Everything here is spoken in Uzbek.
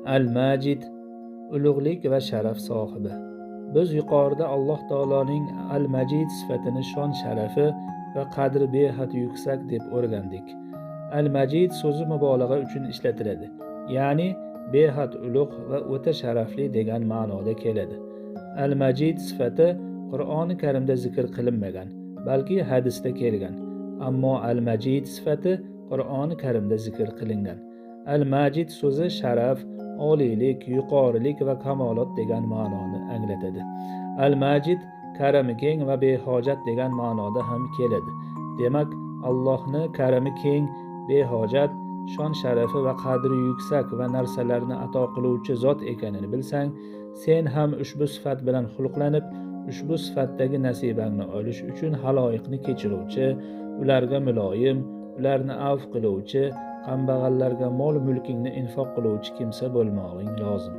Al-Majid, ulug'lik va sharaf sohibi. Biz yuqorida Alloh taoloning Al-Majid sifatini shon sharafi va qadri behad yuksak deb o'rgandik. Al-Majid so'zi mubolag'a uchun ishlatiladi, ya'ni behad ulug' va o'ta sharafli degan ma'noda keladi. Al-Majid sifati Qur'oni Karimda zikr qilinmagan, balki hadisda kelgan. Ammo Al-Majid sifati Qur'oni Karimda zikr qilingan. Al-Majid so'zi sharaf, oliylik, yuqorilik va kamolot degan ma'noni anglatadi. Al-Majid karami keng va behojat degan ma'noda ham keladi. Demak, Allohni karami keng, behojat, shon sharafi va qadri yuksak va narsalarni ato qiluvchi zot ekanini bilsang, sen ham ushbu sifat bilan xulqlanib, ushbu sifatdagi nasibangni olish uchun haloyiqni kechiruvchi, ularga muloyim, ularni avf qiluvchi, kambag'allarga mol mulkingni infoq qiluvchi kimsa bo'lmog'ing lozim.